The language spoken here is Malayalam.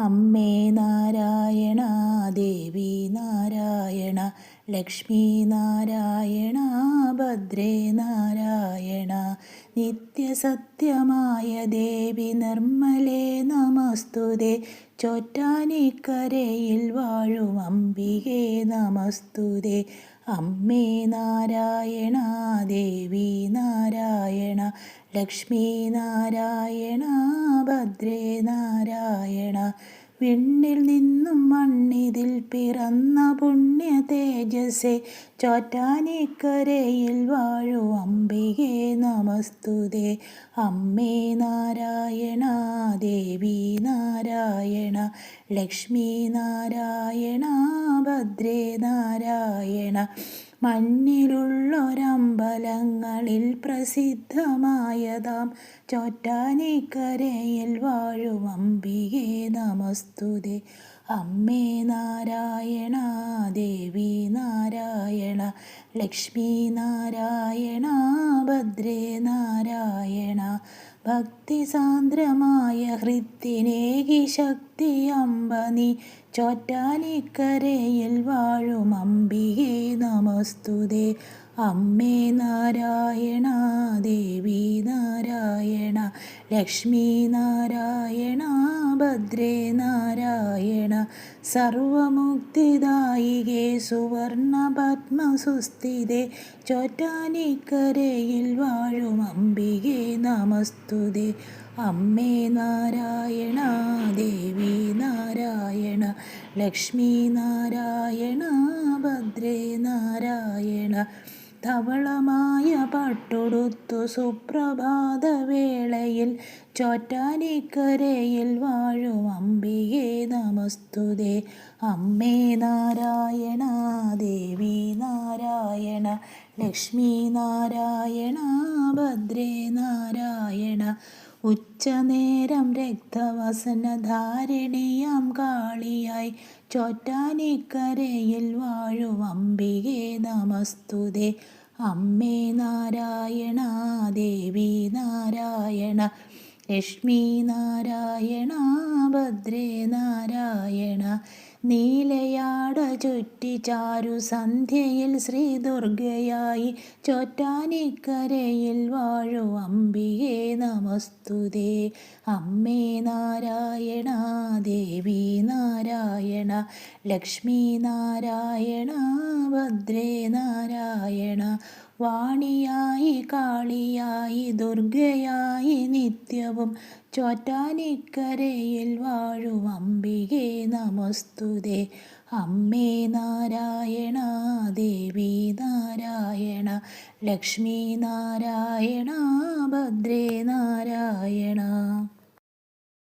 അമ്മേ നാരായണ, ദേവി നാരായണ, ലക്ഷ്മി നാരായണ, ഭദ്രേ നാരായണ. നിത്യസത്യമായ ദേവി നിർമ്മലേ നമസ്തുതേ. ചോറ്റാനിക്കരയിൽ വാഴും അംബികേ നമസ്തുതേ. അമ്മേ നാരായണ, ദേവി നാരായണ, ലക്ഷ്മി നാരായണ, ഭദ്രേ നാരായണ. വിണ്ണിൽ നിന്നും മണ്ണിതിൽ പിറന്ന പുണ്യ തേജസ്സേ, ചോറ്റാനിക്കരയിൽ വാഴു അംബികേ നമസ്തുതേ. അമ്മേ നാരായണ, ദേവി നാരായണ, ലക്ഷ്മി നാരായണ, ഭദ്രേ നാരായണ. മണ്ണിലുള്ളൊരമ്പലങ്ങളിൽ പ്രസിദ്ധമായതാം ചോറ്റാനിക്കരയിൽ വാഴും അംബികേ നമസ്തുതേ. അമ്മേ നാരായണ, ദേവി നാരായണ, ലക്ഷ്മി നാരായണ, ഭദ്രേ നാരായണ. ഭക്തിസാന്ദ്രമായ ഹൃത്തിനേകി ശക്തി അമ്പ നീ, ചോറ്റാനിക്കരയിൽ വാഴും അംബികേ നമസ്തുതേ. അമ്മേ നാരായണ, ദേവി നാരായണ, ലക്ഷ്മി നാരായണ, ഭദ്രേ നാരായണ. സർവമുക്തിദായികേ സുവർണ പത്മസുസ്ഥിതേ, ചോറ്റാനിക്കരയിൽ വാഴും അംബികേ നമസ്തുതേ. അമ്മേ നാരായണ, ദേവി നാരായണ, ലക്ഷ്മി നാരായണ, ഭദ്രേ നാരായണ. ധവളമായ പട്ടുടുത്തു സുപ്രഭാതവേളയിൽ, ചോറ്റാനിക്കരയിൽ വാഴും അംബികേ നമസ്തുതേ. അമ്മേ നാരായണ, ദേവി നാരായണ, ലക്ഷ്മി നാരായണ, ഭദ്രേ നാരായണ. ഉച്ചനേരം രക്തവസനധാരിണിയാം കാളിയായി, ചോറ്റാനിക്കരയിൽ വാഴും അംബികേ നമസ്തുതേ. അമ്മേ നാരായണ, ദേവി നാരായണ, ലക്ഷ്മി നാരായണ, ഭദ്രേ നാരായണ. നീലയാട ചുറ്റി ചാരു സന്ധ്യയിൽ ശ്രീദുർഗയായി, ചോറ്റാനിക്കരയിൽ വാഴു അംബികേ നമസ്തുതേ. അമ്മേ നാരായണ, ദേവി നാരായണ, ലക്ഷ്മി നാരായണ, ഭദ്രേ നാരായണ. വാണിയായി കാളിയായി ദുർഗയായി നിത്യവും, ചോറ്റാനിക്കരയിൽ വാഴും അംബികേ നമസ്തുതേ. അമ്മേ നാരായണ, ദേവി നാരായണ, ലക്ഷ്മി നാരായണ, ഭദ്രേ നാരായണ.